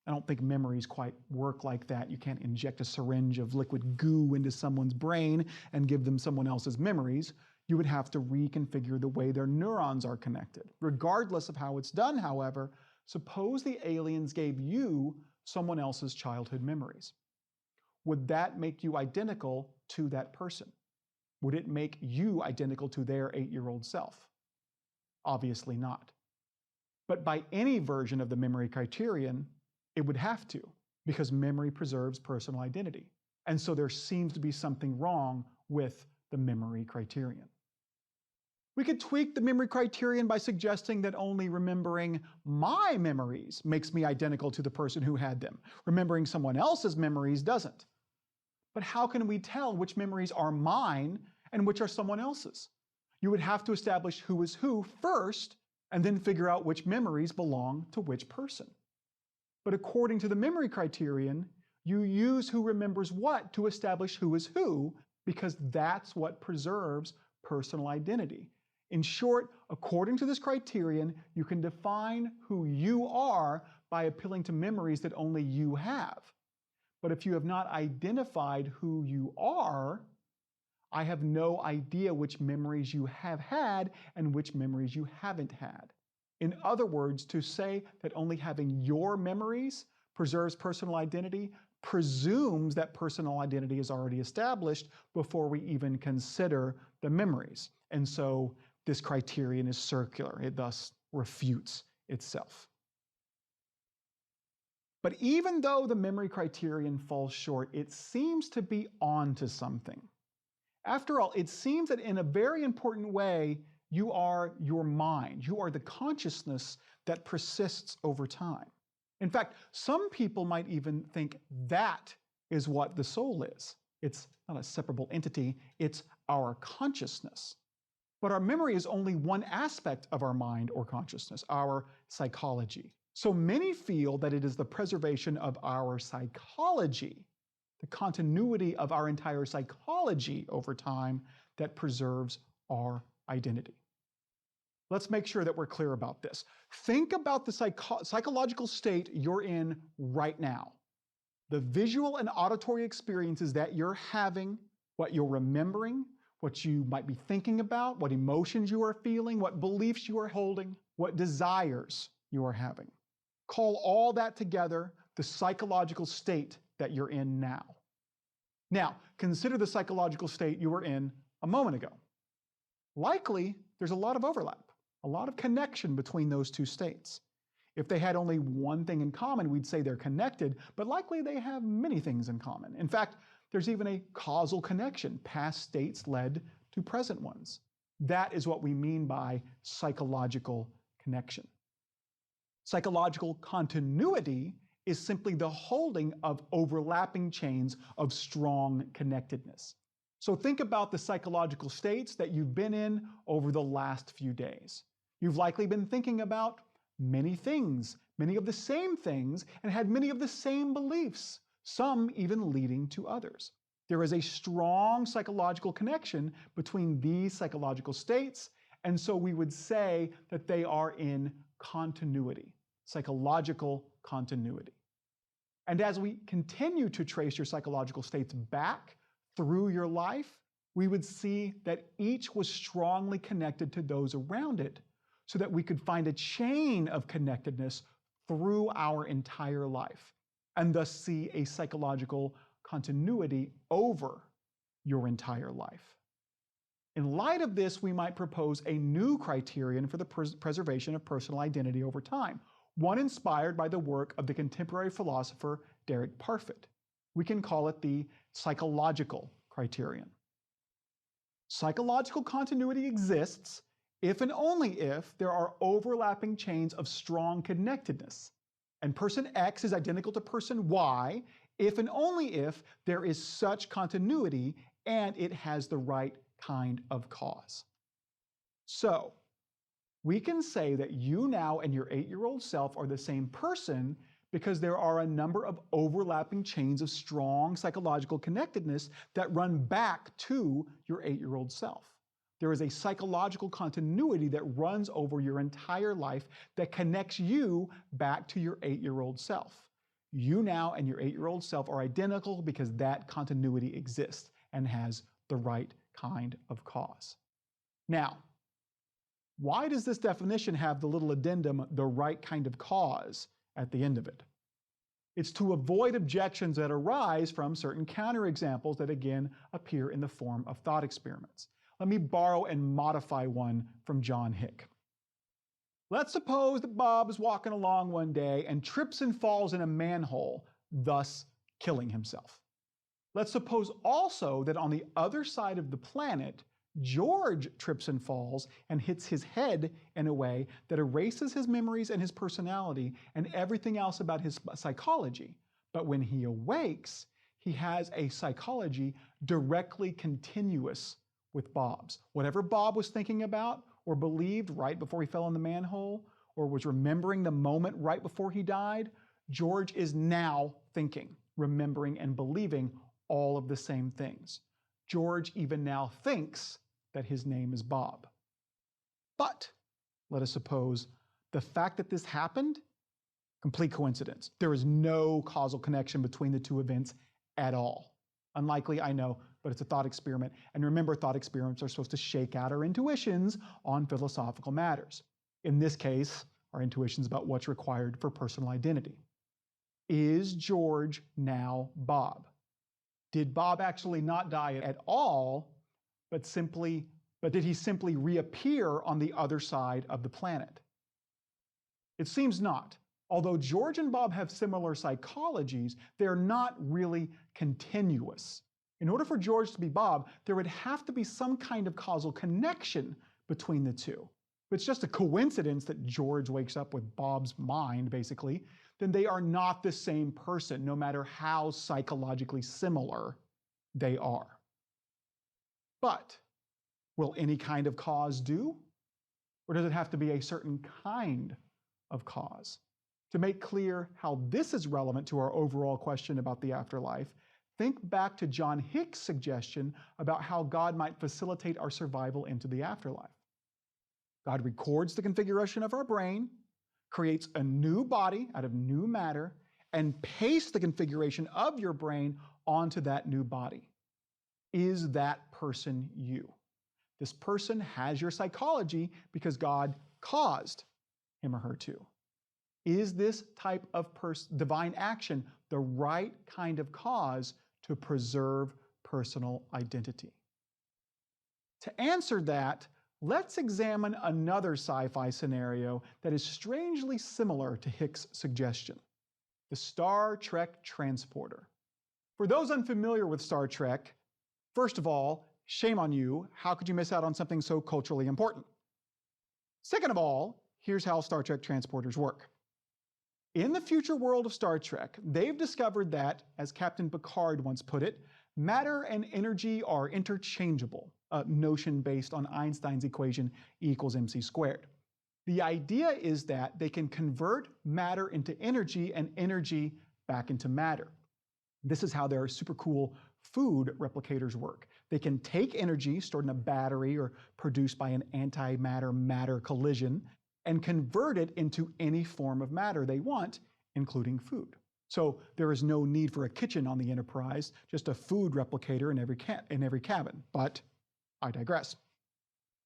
I don't think memories quite work like that. You can't inject a syringe of liquid goo into someone's brain and give them someone else's memories. You would have to reconfigure the way their neurons are connected. Regardless of how it's done, however, suppose the aliens gave you someone else's childhood memories. Would that make you identical to that person? Would it make you identical to their 8-year-old self? Obviously not. But by any version of the memory criterion, it would have to, because memory preserves personal identity. And so there seems to be something wrong with the memory criterion. We could tweak the memory criterion by suggesting that only remembering my memories makes me identical to the person who had them. Remembering someone else's memories doesn't. But how can we tell which memories are mine and which are someone else's? You would have to establish who is who first, and then figure out which memories belong to which person. But according to the memory criterion, you use who remembers what to establish who is who, because that's what preserves personal identity. In short, according to this criterion, you can define who you are by appealing to memories that only you have. But if you have not identified who you are, I have no idea which memories you have had and which memories you haven't had. In other words, to say that only having your memories preserves personal identity presumes that personal identity is already established before we even consider the memories. And so this criterion is circular. It thus refutes itself. But even though the memory criterion falls short, it seems to be on to something. After all, it seems that in a very important way, you are your mind. You are the consciousness that persists over time. In fact, some people might even think that is what the soul is. It's not a separable entity, it's our consciousness. But our memory is only one aspect of our mind or consciousness, our psychology. So many feel that it is the preservation of our psychology, the continuity of our entire psychology over time that preserves our identity. Let's make sure that we're clear about this. Think about the psychological state you're in right now. The visual and auditory experiences that you're having, what you're remembering, what you might be thinking about, what emotions you are feeling, what beliefs you are holding, what desires you are having. Call all that together the psychological state that you're in now. Now, consider the psychological state you were in a moment ago. Likely, there's a lot of overlap, a lot of connection between those two states. If they had only one thing in common, we'd say they're connected, but likely they have many things in common. In fact, there's even a causal connection. Past states led to present ones. That is what we mean by psychological connection. Psychological continuity is simply the holding of overlapping chains of strong connectedness. So think about the psychological states that you've been in over the last few days. You've likely been thinking about many things, many of the same things, and had many of the same beliefs, some even leading to others. There is a strong psychological connection between these psychological states, and so we would say that they are in continuity, psychological continuity. And as we continue to trace your psychological states back through your life, we would see that each was strongly connected to those around it, so that we could find a chain of connectedness through our entire life, and thus see a psychological continuity over your entire life. In light of this, we might propose a new criterion for the preservation of personal identity over time, one inspired by the work of the contemporary philosopher Derek Parfit. We can call it the psychological criterion. Psychological continuity exists if and only if there are overlapping chains of strong connectedness, and person X is identical to person Y if and only if there is such continuity and it has the right kind of cause. So, we can say that you now and your 8-year-old self are the same person because there are a number of overlapping chains of strong psychological connectedness that run back to your 8-year-old self. There is a psychological continuity that runs over your entire life that connects you back to your 8-year-old self. You now and your 8-year-old self are identical because that continuity exists and has the right kind of cause. Now, why does this definition have the little addendum, the right kind of cause, at the end of it? It's to avoid objections that arise from certain counterexamples that again appear in the form of thought experiments. Let me borrow and modify one from John Hick. Let's suppose that Bob is walking along one day and trips and falls in a manhole, thus killing himself. Let's suppose also that on the other side of the planet, George trips and falls and hits his head in a way that erases his memories and his personality and everything else about his psychology. But when he awakes, he has a psychology directly continuous with Bob's. Whatever Bob was thinking about or believed right before he fell in the manhole, or was remembering the moment right before he died, George is now thinking, remembering, and believing all of the same things. George even now thinks that his name is Bob. But let us suppose the fact that this happened, complete coincidence. There is no causal connection between the two events at all. Unlikely, I know, but it's a thought experiment. And remember, thought experiments are supposed to shake out our intuitions on philosophical matters. In this case, our intuitions about what's required for personal identity. Is George now Bob? Did Bob actually not die at all, but did he simply reappear on the other side of the planet? It seems not. Although George and Bob have similar psychologies, they're not really continuous. In order for George to be Bob, there would have to be some kind of causal connection between the two. If it's just a coincidence that George wakes up with Bob's mind, basically, then they are not the same person, no matter how psychologically similar they are. But will any kind of cause do? Or does it have to be a certain kind of cause? To make clear how this is relevant to our overall question about the afterlife, think back to John Hick's suggestion about how God might facilitate our survival into the afterlife. God records the configuration of our brain, creates a new body out of new matter, and pastes the configuration of your brain onto that new body. Is that person you? This person has your psychology because God caused him or her to. Is this type of divine action the right kind of cause to preserve personal identity? To answer that, let's examine another sci-fi scenario that is strangely similar to Hick's suggestion: the Star Trek transporter. For those unfamiliar with Star Trek, first of all, shame on you. How could you miss out on something so culturally important? Second of all, here's how Star Trek transporters work. In the future world of Star Trek, they've discovered that, as Captain Picard once put it, matter and energy are interchangeable, a notion based on Einstein's equation E equals mc squared. The idea is that they can convert matter into energy and energy back into matter. This is how their super cool food replicators work. They can take energy stored in a battery or produced by an antimatter-matter collision and convert it into any form of matter they want, including food. So there is no need for a kitchen on the Enterprise, just a food replicator in every cabin. But I digress.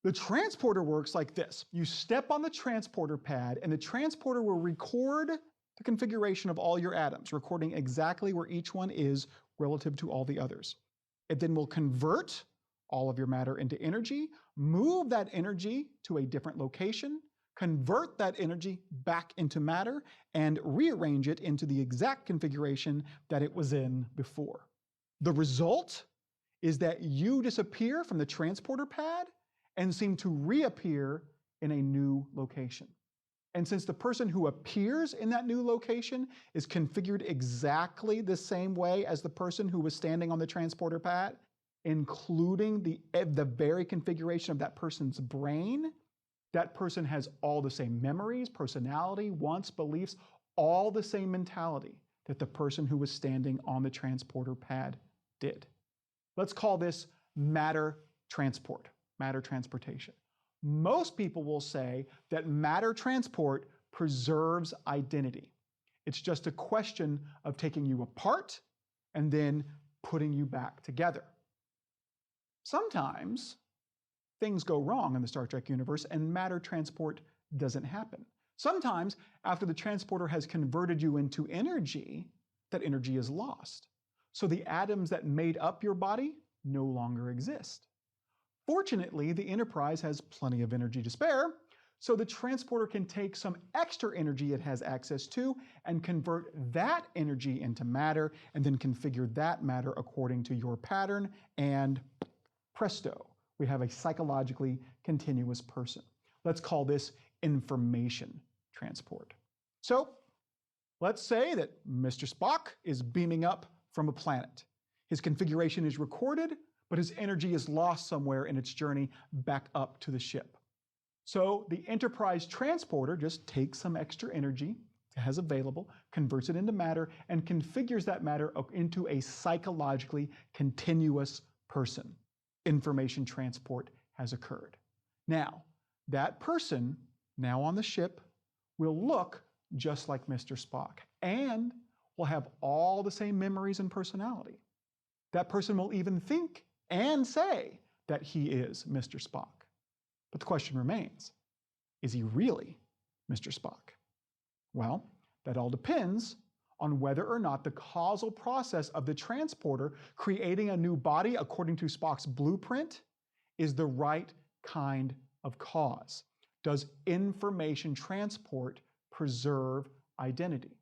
The transporter works like this. You step on the transporter pad, and the transporter will record the configuration of all your atoms, recording exactly where each one is relative to all the others. It then will convert all of your matter into energy, move that energy to a different location, convert that energy back into matter, and rearrange it into the exact configuration that it was in before. The result is that you disappear from the transporter pad and seem to reappear in a new location. And since the person who appears in that new location is configured exactly the same way as the person who was standing on the transporter pad, including the very configuration of that person's brain, that person has all the same memories, personality, wants, beliefs, all the same mentality that the person who was standing on the transporter pad did. Let's call this matter transport, matter transportation. Most people will say that matter transport preserves identity. It's just a question of taking you apart and then putting you back together. Sometimes things go wrong in the Star Trek universe and matter transport doesn't happen. Sometimes after the transporter has converted you into energy, that energy is lost. So the atoms that made up your body no longer exist. Fortunately, the Enterprise has plenty of energy to spare, so the transporter can take some extra energy it has access to and convert that energy into matter and then configure that matter according to your pattern, and presto, we have a psychologically continuous person. Let's call this information transport. So let's say that Mr. Spock is beaming up from a planet. His configuration is recorded, but his energy is lost somewhere in its journey back up to the ship. So the Enterprise transporter just takes some extra energy it has available, converts it into matter, and configures that matter into a psychologically continuous person. Information transport has occurred. Now, that person, now on the ship, will look just like Mr. Spock and will have all the same memories and personality. That person will even think and say that he is Mr. Spock. But the question remains, is he really Mr. Spock? Well, that all depends on whether or not the causal process of the transporter creating a new body according to Spock's blueprint is the right kind of cause. Does information transport preserve identity.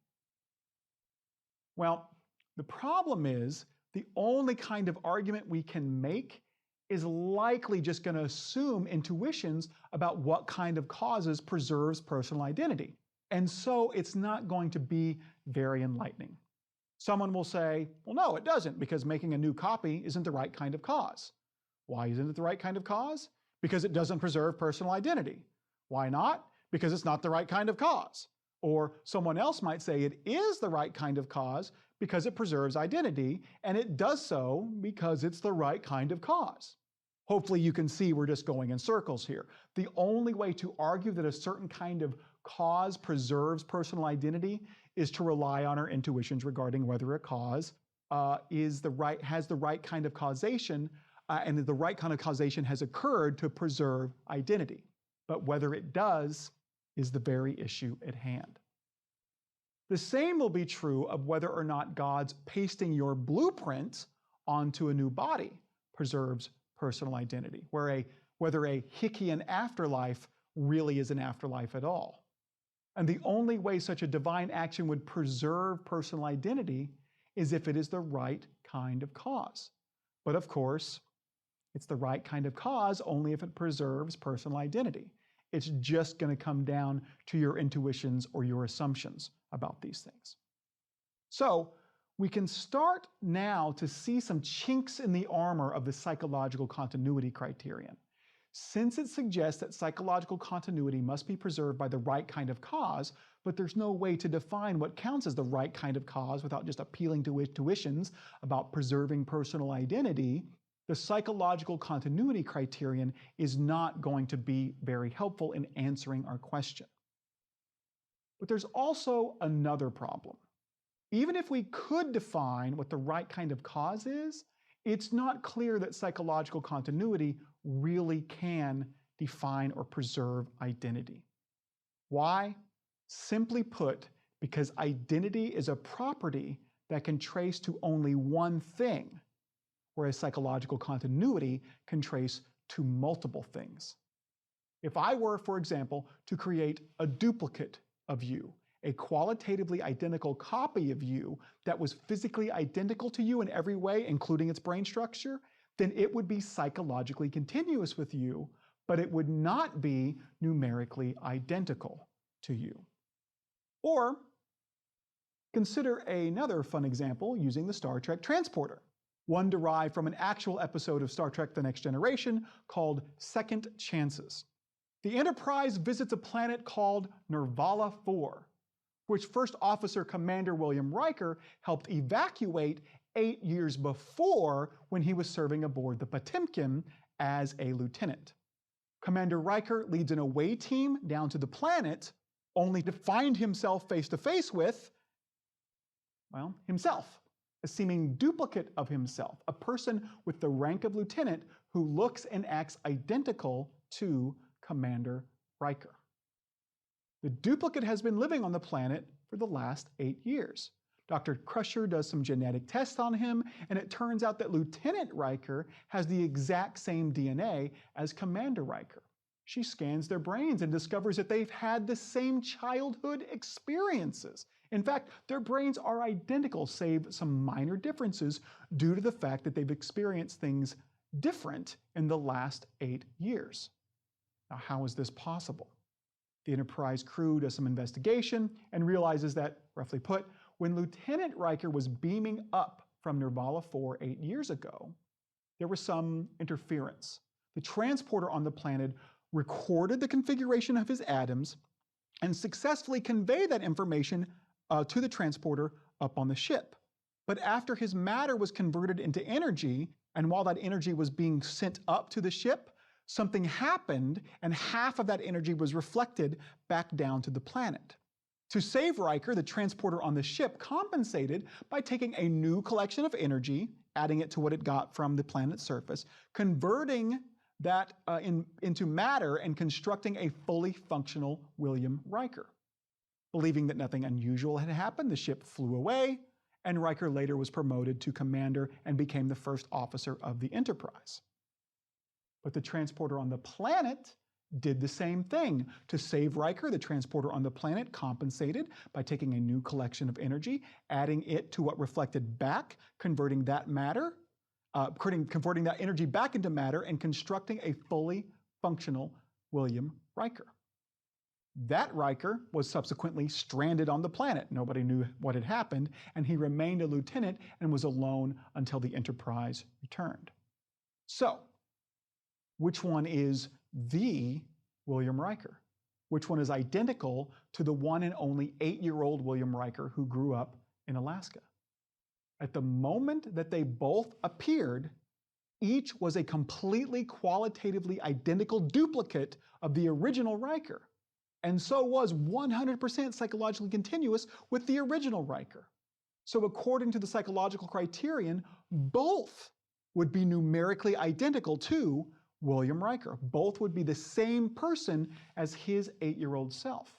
Well, the problem is the only kind of argument we can make is likely just going to assume intuitions about what kind of causes preserves personal identity. And so it's not going to be very enlightening. Someone will say, well, no, it doesn't, because making a new copy isn't the right kind of cause. Why isn't it the right kind of cause? Because it doesn't preserve personal identity. Why not? Because it's not the right kind of cause. Or someone else might say it is the right kind of cause because it preserves identity, and it does so because it's the right kind of cause. Hopefully you can see we're just going in circles here. The only way to argue that a certain kind of cause preserves personal identity is to rely on our intuitions regarding whether a cause has the right kind of causation, and the right kind of causation has occurred to preserve identity. But whether it does is the very issue at hand. The same will be true of whether or not God's pasting your blueprint onto a new body preserves personal identity, whether a Hickeyan afterlife really is an afterlife at all. And the only way such a divine action would preserve personal identity is if it is the right kind of cause. But of course, it's the right kind of cause only if it preserves personal identity. It's just going to come down to your intuitions or your assumptions about these things. So we can start now to see some chinks in the armor of the psychological continuity criterion. Since it suggests that psychological continuity must be preserved by the right kind of cause, but there's no way to define what counts as the right kind of cause without just appealing to intuitions about preserving personal identity, the psychological continuity criterion is not going to be very helpful in answering our question. But there's also another problem. Even if we could define what the right kind of cause is, it's not clear that psychological continuity really can define or preserve identity. Why? Simply put, because identity is a property that can trace to only one thing, whereas psychological continuity can trace to multiple things. If I were, for example, to create a duplicate of you, a qualitatively identical copy of you that was physically identical to you in every way, including its brain structure, then it would be psychologically continuous with you, but it would not be numerically identical to you. Or consider another fun example using the Star Trek transporter, one derived from an actual episode of Star Trek: The Next Generation called Second Chances. The Enterprise visits a planet called Nervala 4, which First Officer Commander William Riker helped evacuate 8 years before when he was serving aboard the Potemkin as a lieutenant. Commander Riker leads an away team down to the planet, only to find himself face to face with, well, himself, a seeming duplicate of himself, a person with the rank of lieutenant who looks and acts identical to Commander Riker. The duplicate has been living on the planet for the last 8 years. Dr. Crusher does some genetic tests on him, and it turns out that Lieutenant Riker has the exact same DNA as Commander Riker. She scans their brains and discovers that they've had the same childhood experiences. In fact, their brains are identical, save some minor differences due to the fact that they've experienced things different in the last 8 years. Now, how is this possible? The Enterprise crew does some investigation and realizes that, roughly put, when Lieutenant Riker was beaming up from Nervala 4 8 years ago, there was some interference. The transporter on the planet recorded the configuration of his atoms and successfully conveyed that information to the transporter up on the ship. But after his matter was converted into energy, and while that energy was being sent up to the ship, something happened, and half of that energy was reflected back down to the planet. To save Riker, the transporter on the ship compensated by taking a new collection of energy, adding it to what it got from the planet's surface, converting that into matter, and constructing a fully functional William Riker. Believing that nothing unusual had happened, the ship flew away, and Riker later was promoted to commander and became the first officer of the Enterprise. But the transporter on the planet did the same thing. To save Riker, the transporter on the planet compensated by taking a new collection of energy, adding it to what reflected back, converting that energy back into matter, and constructing a fully functional William Riker. That Riker was subsequently stranded on the planet. Nobody knew what had happened, and he remained a lieutenant and was alone until the Enterprise returned. So, which one is the William Riker? Which one is identical to the one and only 8-year-old William Riker who grew up in Alaska? At the moment that they both appeared, each was a completely qualitatively identical duplicate of the original Riker, and so was 100% psychologically continuous with the original Riker. So according to the psychological criterion, both would be numerically identical to William Riker. Both would be the same person as his 8-year-old self.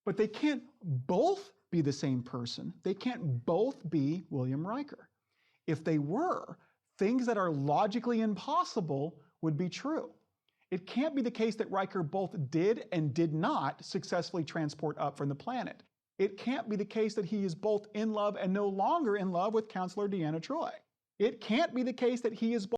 But they can't both be the same person. They can't both be William Riker. If they were, things that are logically impossible would be true. It can't be the case that Riker both did and did not successfully transport up from the planet. It can't be the case that he is both in love and no longer in love with Counselor Deanna Troi. It can't be the case that he is both